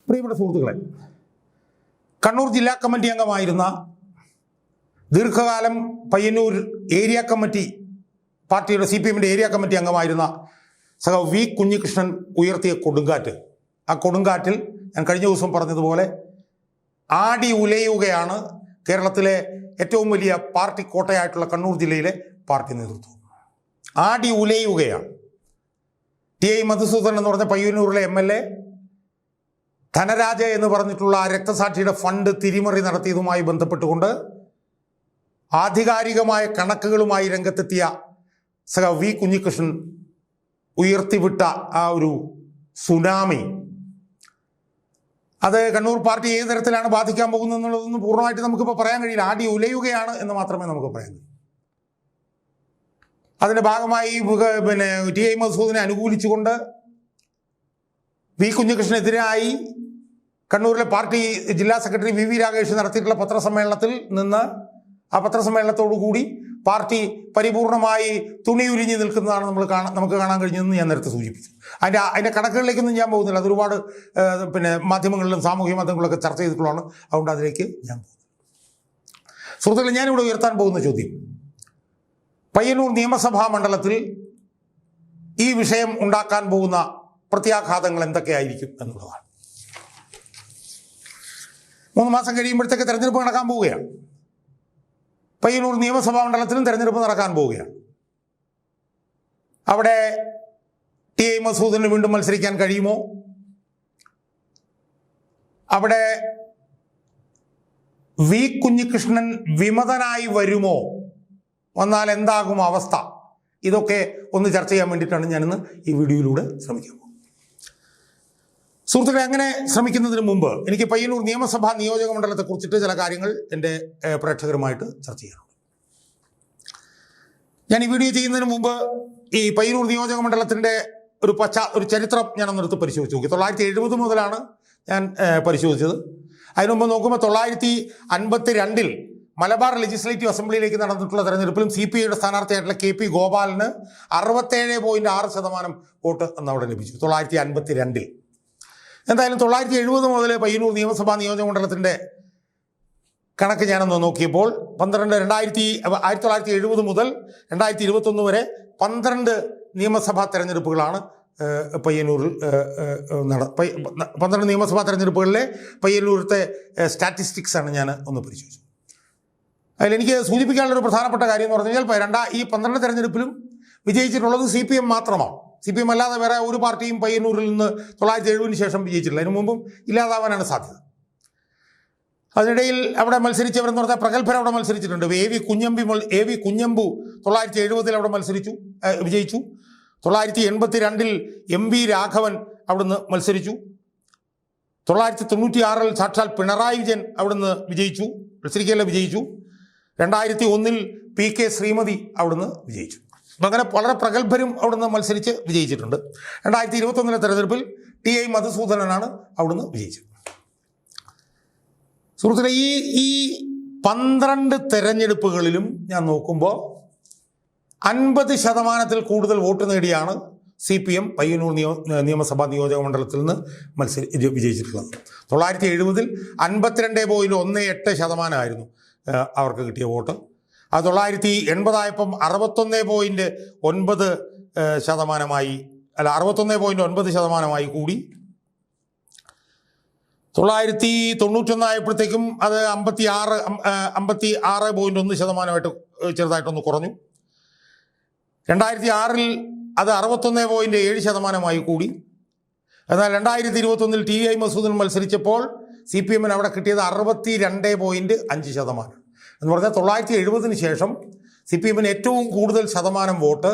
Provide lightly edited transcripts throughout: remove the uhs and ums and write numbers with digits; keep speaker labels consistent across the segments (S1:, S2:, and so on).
S1: പ്രിയപ്പെട്ട സുഹൃത്തുക്കളെ, കണ്ണൂർ ജില്ലാ കമ്മിറ്റി അംഗമായിരുന്ന, ദീർഘകാലം പയ്യന്നൂർ ഏരിയ കമ്മിറ്റി പാർട്ടിയുടെ CPM-ന്റെ ഏരിയ കമ്മിറ്റി അംഗമായിരുന്ന വി കുഞ്ഞികൃഷ്ണൻ ഉയർത്തിയ കൊടുങ്കാറ്റ്, ആ കൊടുങ്കാറ്റിൽ ഞാൻ കഴിഞ്ഞ ദിവസം പറഞ്ഞതുപോലെ ആടി ഉലയുകയാണ് കേരളത്തിലെ ഏറ്റവും വലിയ പാർട്ടി കോട്ടയായിട്ടുള്ള കണ്ണൂർ ജില്ലയിലെ പാർട്ടി നേതൃത്വം. ആടി ഉലയുകയാണ്. TI മധുസൂദനൻ എന്ന് പറഞ്ഞ പയ്യന്നൂരിലെ MLA ധനരാജ എന്ന് പറഞ്ഞിട്ടുള്ള രക്തസാക്ഷിയുടെ ഫണ്ട് തിരിമറി നടത്തിയതുമായി ബന്ധപ്പെട്ടുകൊണ്ട് ആധികാരികമായ കണക്കുകളുമായി രംഗത്തെത്തിയ വി കുഞ്ഞികൃഷ്ണൻ ഉയർത്തിവിട്ട ആ ഒരു സുനാമി, അത് കണ്ണൂർ പാർട്ടി ഏത് തരത്തിലാണ് ബാധിക്കാൻ പോകുന്നത് എന്നുള്ളതൊന്നും പൂർണ്ണമായിട്ട് നമുക്കിപ്പോൾ പറയാൻ കഴിയില്ല. ആടി ഉലയുകയാണ് എന്ന് മാത്രമേ നമുക്ക് പറയാൻ കഴിയൂ. അതിൻ്റെ ഭാഗമായി TI മധുസൂദനെ അനുകൂലിച്ചുകൊണ്ട് വി കുഞ്ഞികൃഷ്ണനെതിരായി കണ്ണൂരിലെ പാർട്ടി ജില്ലാ സെക്രട്ടറി VV രാകേഷ് നടത്തിയിട്ടുള്ള പത്രസമ്മേളനത്തിൽ നിന്ന്, ആ പത്രസമ്മേളനത്തോടു കൂടി പാർട്ടി പരിപൂർണമായി തുണിയുരിഞ്ഞ് നിൽക്കുന്നതാണ് നമുക്ക് കാണാൻ കഴിഞ്ഞതെന്ന് ഞാൻ നേരത്തെ സൂചിപ്പിച്ചു. അതിൻ്റെ കണക്കുകളിലേക്കൊന്നും ഞാൻ പോകുന്നില്ല. അതൊരുപാട് മാധ്യമങ്ങളിലും സാമൂഹ്യ മാധ്യമങ്ങളിലൊക്കെ ചർച്ച ചെയ്തിട്ടുള്ളതാണ്. അതുകൊണ്ട് അതിലേക്ക് ഞാൻ പോകുന്നു. സുഹൃത്തുക്കളെ, ഞാനിവിടെ ഉയർത്താൻ പോകുന്ന ചോദ്യം, പയ്യന്നൂർ നിയമസഭാ മണ്ഡലത്തിൽ ഈ വിഷയം ഉണ്ടാക്കാൻ പോകുന്ന പ്രത്യാഘാതങ്ങൾ എന്തൊക്കെയായിരിക്കും എന്നുള്ളതാണ്. 3 മാസം കഴിയുമ്പോഴത്തേക്ക് തെരഞ്ഞെടുപ്പ് നടക്കാൻ പോവുകയാണ്. പയ്യന്നൂർ നിയമസഭാ മണ്ഡലത്തിലും തെരഞ്ഞെടുപ്പ് നടക്കാൻ പോവുകയാണ്. അവിടെ TI മധുസൂദനന് വീണ്ടും മത്സരിക്കാൻ കഴിയുമോ? അവിടെ വി കുഞ്ഞികൃഷ്ണൻ വിമതനായി വരുമോ? വന്നാൽ എന്താകും അവസ്ഥ? ഇതൊക്കെ ഒന്ന് ചർച്ച ചെയ്യാൻ വേണ്ടിയിട്ടാണ് ഞാനിന്ന് ഈ വീഡിയോയിലൂടെ ശ്രമിക്കുന്നത്. സുഹൃത്തുക്കളെ, അങ്ങനെ ശ്രമിക്കുന്നതിന് മുമ്പ് എനിക്ക് പയ്യന്നൂർ നിയമസഭാ നിയോജക മണ്ഡലത്തെക്കുറിച്ചിട്ട് ചില കാര്യങ്ങൾ എൻ്റെ പ്രേക്ഷകരുമായിട്ട് ചർച്ച ചെയ്യാനുണ്ട്. ഞാൻ ഈ വീഡിയോ ചെയ്യുന്നതിന് മുമ്പ് ഈ പയ്യന്നൂർ നിയോജക മണ്ഡലത്തിൻ്റെ ഒരു ചരിത്രം ഞാനൊന്നെടുത്ത് പരിശോധിച്ച് നോക്കി. 1970 മുതലാണ് ഞാൻ പരിശോധിച്ചത്. അതിനു മുമ്പ് നോക്കുമ്പോൾ 1952 മലബാർ ലെജിസ്ലേറ്റീവ് അസംബ്ലിയിലേക്ക് നടന്നിട്ടുള്ള തെരഞ്ഞെടുപ്പിലും CPIയുടെ സ്ഥാനാർത്ഥിയായിട്ടുള്ള KP ഗോപാലന് 67.6% വോട്ട് എന്നവിടെ ലഭിച്ചു 1952. എന്തായാലും 1970 മുതൽ പയ്യന്നൂർ നിയമസഭാ നിയോജക മണ്ഡലത്തിൻ്റെ കണക്ക് ഞാനൊന്ന് നോക്കിയപ്പോൾ 1970 മുതൽ 2021 വരെ 12 നിയമസഭാ തെരഞ്ഞെടുപ്പുകളാണ് പയ്യന്നൂരിൽ 12 നിയമസഭാ തെരഞ്ഞെടുപ്പുകളിലെ പയ്യന്നൂരത്തെ സ്റ്റാറ്റിസ്റ്റിക്സാണ് ഞാൻ ഒന്ന് പരിശോധിച്ചത്. അതിലെനിക്ക് സൂചിപ്പിക്കാനുള്ളൊരു പ്രധാനപ്പെട്ട കാര്യം എന്ന് പറഞ്ഞു കഴിഞ്ഞാൽ ഈ 12 തെരഞ്ഞെടുപ്പിലും വിജയിച്ചിട്ടുള്ളത് CPM മാത്രമാണ്. CPM അല്ലാതെ വേറെ ഒരു പാർട്ടിയും പയ്യന്നൂരിൽ നിന്ന് 1970 ശേഷം വിജയിച്ചിട്ടില്ല. അതിനു മുമ്പും ഇല്ലാതാവാനാണ് സാധ്യത. അതിനിടയിൽ അവിടെ മത്സരിച്ചവരെന്ന് പറഞ്ഞാൽ പ്രഗത്ഭർ അവിടെ മത്സരിച്ചിട്ടുണ്ട്. AV കുഞ്ഞമ്പു 1970 അവിടെ വിജയിച്ചു. 1982 MV രാഘവൻ അവിടുന്ന് മത്സരിച്ചു. 1996 സാക്ഷാൽ പിണറായി വിജയൻ അവിടുന്ന് വിജയിച്ചു. 2001 PK ശ്രീമതി അവിടുന്ന് വിജയിച്ചു. അങ്ങനെ വളരെ പ്രഗത്ഭരും അവിടുന്ന് മത്സരിച്ച് വിജയിച്ചിട്ടുണ്ട്. 2021 തെരഞ്ഞെടുപ്പിൽ TI മധുസൂദനനാണ് അവിടുന്ന് വിജയിച്ചത്. സുഹൃത്തുക്കളെ, ഈ 12 തെരഞ്ഞെടുപ്പുകളിലും ഞാൻ നോക്കുമ്പോൾ 50% കൂടുതൽ വോട്ട് നേടിയാണ് CPM പയ്യന്നൂർ നിയമസഭാ നിയോജക മണ്ഡലത്തിൽ നിന്ന് വിജയിച്ചിട്ടുള്ളത്. 1970 52.18% അവർക്ക് കിട്ടിയ വോട്ട്. അത് 1980 ആയപ്പം 61.9% കൂടി. 1991 ആയപ്പോഴത്തേക്കും അത് 56.1% ചെറുതായിട്ടൊന്ന് കുറഞ്ഞു. 2006 അത് 61.7% കൂടി. എന്നാൽ 2021 TI മധുസൂദനൻ മത്സരിച്ചപ്പോൾ CPM-ന് അവിടെ കിട്ടിയത് 62.5%. എന്ന് പറഞ്ഞാൽ 1970 ശേഷം CPM-ന് ഏറ്റവും കൂടുതൽ ശതമാനം വോട്ട്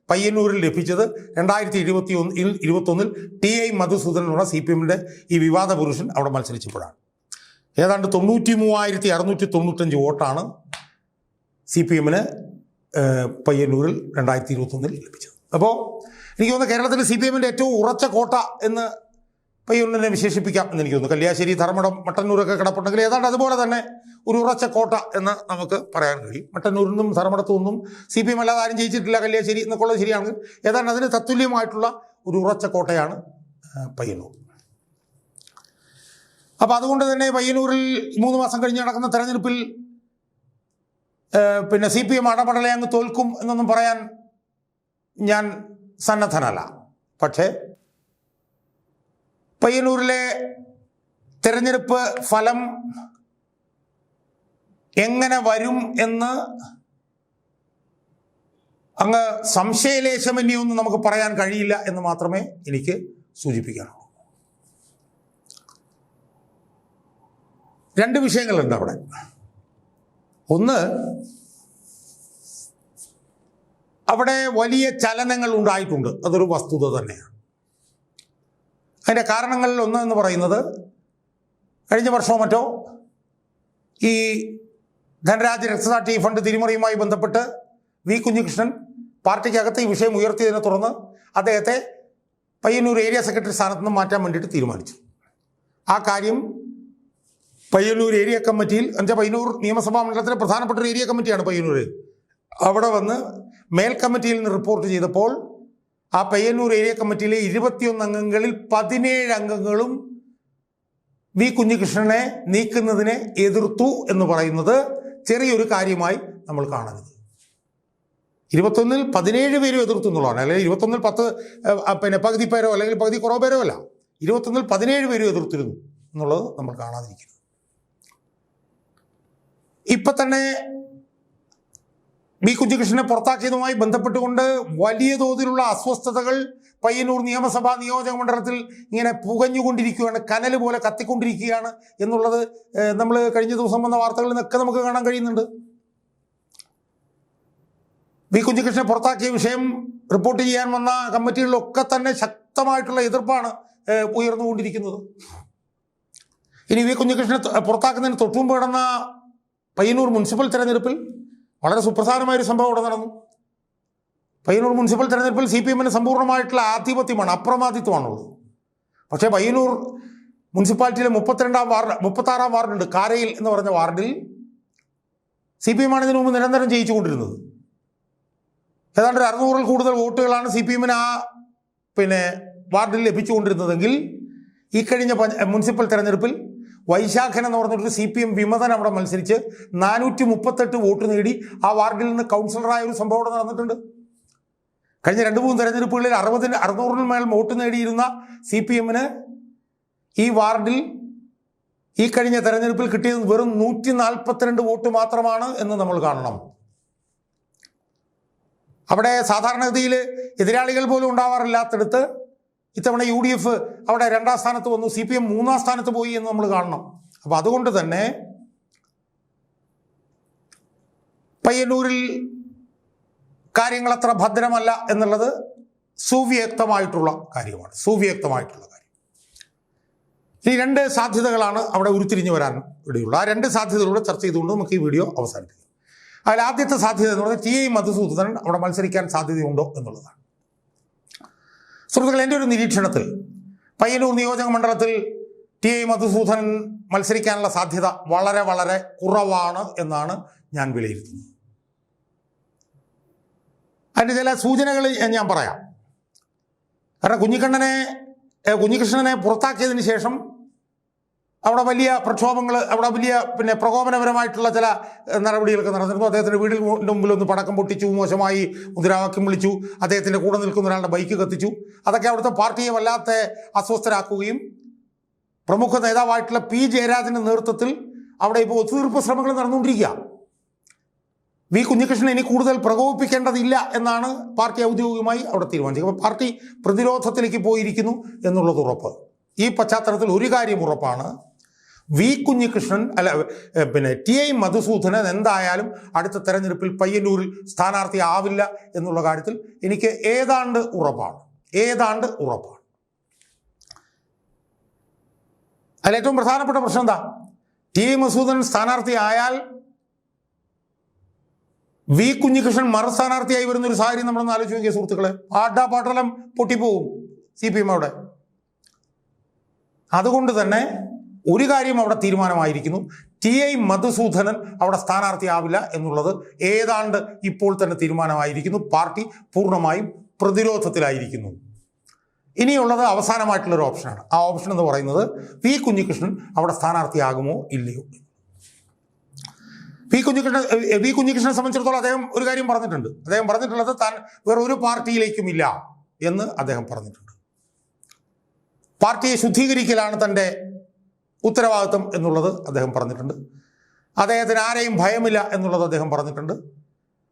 S1: പയ്യന്നൂരിൽ ലഭിച്ചത് 2021 TI മധുസൂദനൻ എന്ന CPM-ന്റെ ഈ വിവാദ പുരുഷൻ അവിടെ മത്സരിച്ചപ്പോഴാണ്. ഏതാണ്ട് 93,695 വോട്ടാണ് CPM-ന് പയ്യന്നൂരിൽ 2021 ലഭിച്ചത്. അപ്പോൾ എനിക്ക് തോന്നുന്നു കേരളത്തിൽ CPM-ന്റെ ഏറ്റവും ഉറച്ച കോട്ട എന്ന് പയ്യന്നൂരിനെ വിശേഷിപ്പിക്കാം എന്ന് എനിക്ക് തോന്നുന്നു. കല്യാശ്ശേരി, ധർമ്മടം, മട്ടന്നൂരൊക്കെ കിടപ്പുണ്ടെങ്കിൽ ഏതാണ്ട് അതുപോലെ തന്നെ ഒരു ഉറച്ച കോട്ട എന്ന് നമുക്ക് പറയാൻ കഴിയും. മട്ടന്നൂരിൽ നിന്നും ധർമ്മടത്തു നിന്നും CPM അല്ലാതെ ആരും ജയിച്ചിട്ടില്ല. കല്യാശ്ശേരി എന്നൊക്കെ ഉള്ളത് ശരിയാണെങ്കിൽ ഏതാണ്ട് അതിന് തത്തുല്യമായിട്ടുള്ള ഒരു ഉറച്ച കോട്ടയാണ് പയ്യന്നൂർ. അപ്പോൾ അതുകൊണ്ട് തന്നെ പയ്യന്നൂരിൽ 3 മാസം കഴിഞ്ഞ് നടക്കുന്ന തെരഞ്ഞെടുപ്പിൽ പിന്നെ CPM അടപടലെ അങ്ങ് തോൽക്കും എന്നൊന്നും പറയാൻ ഞാൻ സന്നദ്ധനല്ല. പക്ഷേ പയ്യന്നൂരിലെ തെരഞ്ഞെടുപ്പ് ഫലം എങ്ങനെ വരും എന്ന് അങ്ങ് സംശയലേശമന്യൊന്നും നമുക്ക് പറയാൻ കഴിയില്ല എന്ന് മാത്രമേ എനിക്ക് സൂചിപ്പിക്കാനുള്ളൂ. 2 വിഷയങ്ങളുണ്ട് അവിടെ. ഒന്ന്, അവിടെ വലിയ ചലനങ്ങൾ ഉണ്ടായിട്ടുണ്ട്, അതൊരു വസ്തുത തന്നെയാണ്. അതിൻ്റെ കാരണങ്ങളിൽ ഒന്ന് എന്ന് പറയുന്നത്, കഴിഞ്ഞ വർഷമോ മറ്റോ ഈ ധനരാജ് രക്തസാക്ഷി ഫണ്ട് തിരിമറിയുമായി ബന്ധപ്പെട്ട് വി കുഞ്ഞികൃഷ്ണൻ പാർട്ടിക്കകത്ത് ഈ വിഷയം ഉയർത്തിയതിനെ തുടർന്ന് അദ്ദേഹത്തെ പയ്യന്നൂർ ഏരിയ സെക്രട്ടറി സ്ഥാനത്ത് നിന്ന് മാറ്റാൻ വേണ്ടിയിട്ട് തീരുമാനിച്ചു. ആ കാര്യം പയ്യന്നൂർ ഏരിയ കമ്മിറ്റിയിൽ, എന്നുവെച്ചാൽ പയ്യന്നൂർ നിയമസഭാ മണ്ഡലത്തിലെ പ്രധാനപ്പെട്ട ഒരു ഏരിയ കമ്മിറ്റിയാണ് പയ്യന്നൂർ. അവിടെ വന്ന് മേൽ കമ്മിറ്റിയിൽ നിന്ന് റിപ്പോർട്ട് ചെയ്തപ്പോൾ ആ പയ്യന്നൂർ ഏരിയ കമ്മിറ്റിയിലെ 21 അംഗങ്ങളിൽ 17 അംഗങ്ങളും വി കുഞ്ഞികൃഷ്ണനെ നീക്കുന്നതിനെ എതിർത്തു എന്ന് പറയുന്നത് ചെറിയൊരു കാര്യമായി നമ്മൾ കാണരുത്. 21-ൽ 17 പേരും എതിർത്തു എന്നുള്ളതാണ്, അല്ലെങ്കിൽ 21-ൽ 10 പകുതി പേരോ അല്ലെങ്കിൽ പകുതി കുറവ് പേരോ അല്ല, 21-ൽ 17 പേരും എതിർത്തിരുന്നു എന്നുള്ളത് നമ്മൾ കാണാതിരിക്കുന്നു. ഇപ്പം തന്നെ വി കുഞ്ഞികൃഷ്ണനെ പുറത്താക്കിയതുമായി ബന്ധപ്പെട്ടുകൊണ്ട് വലിയ തോതിലുള്ള അസ്വസ്ഥതകൾ പയ്യന്നൂർ നിയമസഭാ നിയോജക മണ്ഡലത്തിൽ ഇങ്ങനെ പുകഞ്ഞുകൊണ്ടിരിക്കുകയാണ്, കനൽ പോലെ കത്തിക്കൊണ്ടിരിക്കുകയാണ് എന്നുള്ളത് നമ്മൾ കഴിഞ്ഞ ദിവസം വന്ന വാർത്തകളിൽ നിന്നൊക്കെ നമുക്ക് കാണാൻ കഴിയുന്നുണ്ട്. വി കുഞ്ഞികൃഷ്ണനെ പുറത്താക്കിയ വിഷയം റിപ്പോർട്ട് ചെയ്യാൻ വന്ന കമ്മിറ്റികളിലൊക്കെ തന്നെ ശക്തമായിട്ടുള്ള എതിർപ്പാണ് ഉയർന്നുകൊണ്ടിരിക്കുന്നത്. ഇനി വി കുഞ്ഞികൃഷ്ണനെ പുറത്താക്കുന്നതിന് തൊട്ടുമുമ്പ് നടന്ന പയ്യന്നൂർ മുനിസിപ്പൽ തെരഞ്ഞെടുപ്പിൽ വളരെ സുപ്രധാനമായൊരു സംഭവം അവിടെ നടന്നു. പയ്യന്നൂർ മുനിസിപ്പൽ തെരഞ്ഞെടുപ്പിൽ CPMന് സമ്പൂർണ്ണമായിട്ടുള്ള ആധിപത്യമാണ്, അപ്രമാദിത്വമാണുള്ളത്. പക്ഷേ പയ്യന്നൂർ മുനിസിപ്പാലിറ്റിയിലെ 36-ാം വാർഡുണ്ട്, കാരയിൽ എന്ന് പറഞ്ഞ വാർഡിൽ CPM ആണ് ഇതിനു മുമ്പ് നിരന്തരം ജയിച്ചുകൊണ്ടിരുന്നത്. ഏതാണ്ട് 600-ൽ കൂടുതൽ വോട്ടുകളാണ് CPMന് ആ വാർഡിൽ ലഭിച്ചുകൊണ്ടിരുന്നതെങ്കിൽ ഈ കഴിഞ്ഞ മുനിസിപ്പൽ തെരഞ്ഞെടുപ്പിൽ വൈശാഖൻ എന്ന് പറഞ്ഞിട്ടൊരു CPM വിമതൻ അവിടെ മത്സരിച്ച് 438 വോട്ട് നേടി ആ വാർഡിൽ നിന്ന് കൗൺസിലറായ ഒരു സംഭവം അവിടെ നടന്നിട്ടുണ്ട്. കഴിഞ്ഞ 2-3 തെരഞ്ഞെടുപ്പുകളിൽ 600-ന് മേൽ വോട്ട് നേടിയിരുന്ന CPMന് ഈ വാർഡിൽ ഈ കഴിഞ്ഞ തെരഞ്ഞെടുപ്പിൽ കിട്ടിയത് വെറും 142 വോട്ട് മാത്രമാണ് എന്ന് നമ്മൾ കാണണം. അവിടെ സാധാരണഗതിയിൽ എതിരാളികൾ പോലും ഉണ്ടാവാറില്ലാത്തടുത്ത് ഇത്തവണ UDF അവിടെ 2ാം സ്ഥാനത്ത് വന്നു, CPM 3ാം സ്ഥാനത്ത് പോയി എന്ന് നമ്മൾ കാണണം. അപ്പോൾ അതുകൊണ്ട് തന്നെ പയ്യന്നൂരിൽ കാര്യങ്ങൾ അത്ര ഭദ്രമല്ല എന്നുള്ളത് സുവ്യക്തമായിട്ടുള്ള കാര്യമാണ്. ഈ 2 സാധ്യതകളാണ് അവിടെ ഉരുത്തിരിഞ്ഞു വരാൻ ഇടയുള്ള. ആ 2 സാധ്യതകളൂടെ ചർച്ച ചെയ്തുകൊണ്ട് നമുക്ക് ഈ വീഡിയോ അവസാനിപ്പിക്കാം. അതിൽ ആദ്യത്തെ സാധ്യത എന്ന് പറഞ്ഞാൽ TI മധുസൂദനൻ അവിടെ മത്സരിക്കാൻ സാധ്യതയുണ്ടോ എന്നുള്ളതാണ്. സുഹൃത്തുക്കൾ, എൻ്റെ ഒരു നിരീക്ഷണത്തിൽ പയ്യന്നൂർ നിയോജക മണ്ഡലത്തിൽ TI മധുസൂദനൻ മത്സരിക്കാനുള്ള സാധ്യത വളരെ വളരെ കുറവാണ് എന്നാണ് ഞാൻ വിലയിരുത്തുന്നത്. അതിൻ്റെ ചില സൂചനകൾ ഞാൻ പറയാം. കാരണം കുഞ്ഞികൃഷ്ണനെ പുറത്താക്കിയതിന് ശേഷം അവിടെ വലിയ പ്രക്ഷോഭങ്ങൾ, അവിടെ വലിയ പ്രകോപനപരമായിട്ടുള്ള ചില നടപടികളൊക്കെ നടന്നിരുന്നു. അദ്ദേഹത്തിൻ്റെ വീടിന് മുമ്പിൽ ഒന്ന് പടക്കം പൊട്ടിച്ചു, മോശമായി മുദ്രാവാക്യം വിളിച്ചു, അദ്ദേഹത്തിൻ്റെ കൂടെ നിൽക്കുന്ന ഒരാളുടെ ബൈക്ക് കത്തിച്ചു. അതൊക്കെ അവിടുത്തെ പാർട്ടിയെ വല്ലാത്ത അസ്വസ്ഥരാക്കുകയും പ്രമുഖ നേതാവായിട്ടുള്ള P. ജയരാജൻ്റെ നേതൃത്വത്തിൽ അവിടെ ഇപ്പോൾ ഒത്തുതീർപ്പ് ശ്രമങ്ങൾ നടന്നുകൊണ്ടിരിക്കുക. വി കുഞ്ഞികൃഷ്ണൻ ഇനി കൂടുതൽ പ്രകോപിപ്പിക്കേണ്ടതില്ല എന്നാണ് പാർട്ടി ഔദ്യോഗികമായി അവിടെ തീരുമാനിച്ചത്. അപ്പോൾ പാർട്ടി പ്രതിരോധത്തിലേക്ക് പോയിരിക്കുന്നു എന്നുള്ളത് ഉറപ്പ്. ഈ പശ്ചാത്തലത്തിൽ ഒരു കാര്യം ഉറപ്പാണ്, വി കുഞ്ഞികൃഷ്ണൻ TI മധുസൂദനൻ എന്തായാലും അടുത്ത തെരഞ്ഞെടുപ്പിൽ പയ്യന്നൂരിൽ സ്ഥാനാർത്ഥി ആവില്ല എന്നുള്ള കാര്യത്തിൽ എനിക്ക് ഏതാണ്ട് ഉറപ്പാണ്. അതിലേറ്റവും പ്രധാനപ്പെട്ട പ്രശ്നം എന്താ? TI മധുസൂദനൻ സ്ഥാനാർത്ഥി ആയാൽ വി കുഞ്ഞികൃഷ്ണൻ മറുസ്ഥാനാർത്ഥിയായി വരുന്നൊരു സാഹചര്യം നമ്മളൊന്ന് ആലോചിച്ച് നോക്കിയ സുഹൃത്തുക്കളെ, പാട്ടലം പൊട്ടിപ്പോവും CPM അവിടെ. അതുകൊണ്ട് തന്നെ ഒരു കാര്യം അവിടെ തീരുമാനമായിരിക്കുന്നു, TI മധുസൂദനൻ അവിടെ സ്ഥാനാർത്ഥിയാവില്ല എന്നുള്ളത് ഏതാണ്ട് ഇപ്പോൾ തന്നെ തീരുമാനമായിരിക്കുന്നു. പാർട്ടി പൂർണ്ണമായും പ്രതിരോധത്തിലായിരിക്കുന്നു. ഇനിയുള്ളത് അവസാനമായിട്ടുള്ളൊരു ഓപ്ഷനാണ്. ആ ഓപ്ഷൻ എന്ന് പറയുന്നത് വി കുഞ്ഞികൃഷ്ണൻ അവിടെ സ്ഥാനാർത്ഥിയാകുമോ ഇല്ലയോ. വി കുഞ്ഞികൃഷ്ണനെ സംബന്ധിച്ചിടത്തോളം അദ്ദേഹം ഒരു കാര്യം പറഞ്ഞിട്ടുണ്ട്. അദ്ദേഹം പറഞ്ഞിട്ടുള്ളത് താൻ വേറെ ഒരു പാർട്ടിയിലേക്കും ഇല്ല എന്ന് അദ്ദേഹം പറഞ്ഞിട്ടുണ്ട്. പാർട്ടിയെ ശുദ്ധീകരിക്കലാണ് തൻ്റെ ഉത്തരവാദിത്വം എന്നുള്ളത് അദ്ദേഹം പറഞ്ഞിട്ടുണ്ട്. അദ്ദേഹത്തിന് ആരെയും ഭയമില്ല എന്നുള്ളത് അദ്ദേഹം പറഞ്ഞിട്ടുണ്ട്.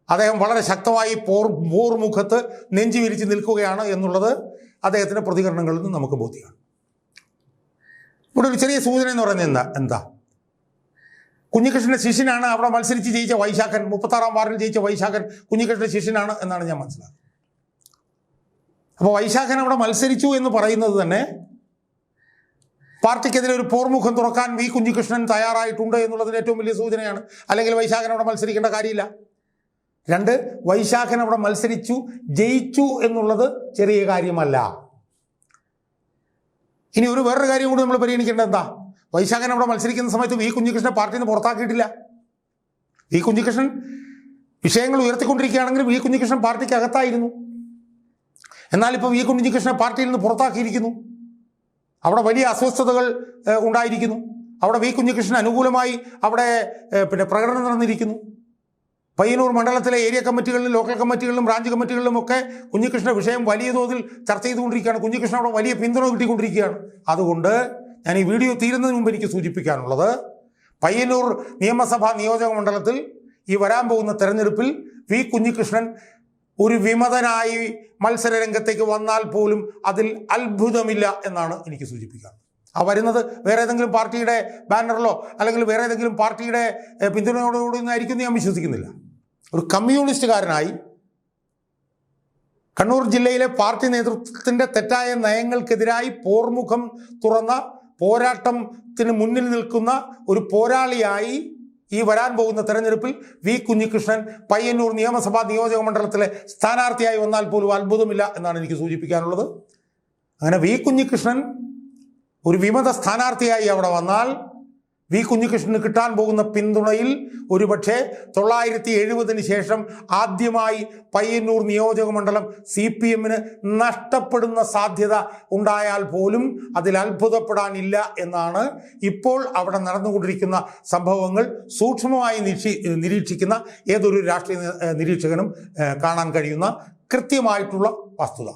S1: അദ്ദേഹം വളരെ ശക്തമായി പോർമുഖത്ത് നെഞ്ചു വിരിച്ച് നിൽക്കുകയാണ് എന്നുള്ളത് അദ്ദേഹത്തിൻ്റെ പ്രതികരണങ്ങളിൽ നിന്ന് നമുക്ക് ബോധ്യമാണ്. ഇവിടെ ഒരു ചെറിയ സൂചന എന്ന് പറയുന്നത് എന്താ, കുഞ്ഞികൃഷ്ണൻ്റെ ശിഷ്യനാണ് അവിടെ മത്സരിച്ച് ജയിച്ച വൈശാഖൻ, 36-ാം വാർഡിൽ ജയിച്ച വൈശാഖൻ കുഞ്ഞികൃഷ്ണൻ്റെ ശിഷ്യനാണ് എന്നാണ് ഞാൻ മനസ്സിലാക്കുന്നത്. അപ്പോൾ വൈശാഖൻ അവിടെ മത്സരിച്ചു എന്ന് പറയുന്നത് തന്നെ പാർട്ടിക്കെതിരെ ഒരു പോർമുഖം തുറക്കാൻ വി കുഞ്ഞികൃഷ്ണൻ തയ്യാറായിട്ടുണ്ട് എന്നുള്ളതിന് ഏറ്റവും വലിയ സൂചനയാണ്. അല്ലെങ്കിൽ വൈശാഖൻ അവിടെ മത്സരിക്കേണ്ട കാര്യമില്ല. 2, വൈശാഖൻ അവിടെ മത്സരിച്ചു ജയിച്ചു എന്നുള്ളത് ചെറിയ കാര്യമല്ല. ഇനി വേറൊരു കാര്യം കൂടി നമ്മൾ പരിഗണിക്കേണ്ടത് എന്താ, വൈശാഖൻ അവിടെ മത്സരിക്കുന്ന സമയത്ത് വി കുഞ്ഞികൃഷ്ണനെ പാർട്ടിയിൽ നിന്ന് പുറത്താക്കിയിട്ടില്ല. വി കുഞ്ഞികൃഷ്ണൻ വിഷയങ്ങൾ ഉയർത്തിക്കൊണ്ടിരിക്കുകയാണെങ്കിൽ വി കുഞ്ഞികൃഷ്ണൻ പാർട്ടിക്ക് അകത്തായിരുന്നു. എന്നാൽ ഇപ്പോൾ വി കുഞ്ഞികൃഷ്ണനെ പാർട്ടിയിൽ നിന്ന് പുറത്താക്കിയിരിക്കുന്നു. അവിടെ വലിയ അസ്വസ്ഥതകൾ ഉണ്ടായിരിക്കുന്നു. അവിടെ വി കുഞ്ഞികൃഷ്ണൻ അനുകൂലമായി അവിടെ പ്രകടനം നടന്നിരിക്കുന്നു. പയ്യന്നൂർ മണ്ഡലത്തിലെ ഏരിയ കമ്മിറ്റികളിലും ലോക്കൽ കമ്മിറ്റികളിലും ബ്രാഞ്ച് കമ്മിറ്റികളിലും ഒക്കെ കുഞ്ഞികൃഷ്ണ വിഷയം വലിയ തോതിൽ ചർച്ച ചെയ്തുകൊണ്ടിരിക്കുകയാണ്. കുഞ്ഞികൃഷ്ണൻ അവിടെ വലിയ പിന്തുണ കിട്ടിക്കൊണ്ടിരിക്കുകയാണ്. അതുകൊണ്ട് ഞാൻ ഈ വീഡിയോ തീരുന്നതിന് മുമ്പ് എനിക്ക് സൂചിപ്പിക്കാനുള്ളത്, പയ്യന്നൂർ നിയമസഭാ നിയോജക മണ്ഡലത്തിൽ ഈ വരാൻ പോകുന്ന തെരഞ്ഞെടുപ്പിൽ വി കുഞ്ഞികൃഷ്ണൻ ഒരു വിമതനായി മത്സര രംഗത്തേക്ക് വന്നാൽ പോലും അതിൽ അത്ഭുതമില്ല എന്നാണ് എനിക്ക് സൂചിപ്പിക്കാറ്. ആ വരുന്നത് വേറെ ഏതെങ്കിലും പാർട്ടിയുടെ ബാനറിലോ അല്ലെങ്കിൽ വേറെ ഏതെങ്കിലും പാർട്ടിയുടെ പിന്തുണയോടുകൂടി ആയിരിക്കും ഞാൻ വിശ്വസിക്കുന്നില്ല. ഒരു കമ്മ്യൂണിസ്റ്റുകാരനായി കണ്ണൂർ ജില്ലയിലെ പാർട്ടി നേതൃത്വത്തിൻ്റെ തെറ്റായ നയങ്ങൾക്കെതിരായി പോർമുഖം തുറന്ന പോരാട്ടത്തിന് മുന്നിൽ നിൽക്കുന്ന ഒരു പോരാളിയായി ഈ വരാൻ പോകുന്ന തെരഞ്ഞെടുപ്പിൽ വി കുഞ്ഞികൃഷ്ണൻ പയ്യന്നൂർ നിയമസഭാ നിയോജക മണ്ഡലത്തിലെ സ്ഥാനാർത്ഥിയായി വന്നാൽ പോലും അത്ഭുതമില്ല എന്നാണ് എനിക്ക് സൂചിപ്പിക്കാനുള്ളത്. അങ്ങനെ വി കുഞ്ഞികൃഷ്ണൻ ഒരു വിമത സ്ഥാനാർത്ഥിയായി അവിടെ വന്നാൽ വി കുഞ്ഞികൃഷ്ണന് കിട്ടാൻ പോകുന്ന പിന്തുണയിൽ ഒരുപക്ഷെ 970 ശേഷം ആദ്യമായി പയ്യന്നൂർ നിയോജക മണ്ഡലം CPM-ന് നഷ്ടപ്പെടുന്ന സാധ്യത ഉണ്ടായാൽ പോലും അതിൽ അത്ഭുതപ്പെടാനില്ല എന്നാണ് ഇപ്പോൾ അവിടെ നടന്നുകൊണ്ടിരിക്കുന്ന സംഭവങ്ങൾ സൂക്ഷ്മമായി നിരീക്ഷിക്കുന്ന ഏതൊരു രാഷ്ട്രീയ നിരീക്ഷകനും കാണാൻ കഴിയുന്ന കൃത്യമായിട്ടുള്ള വസ്തുത.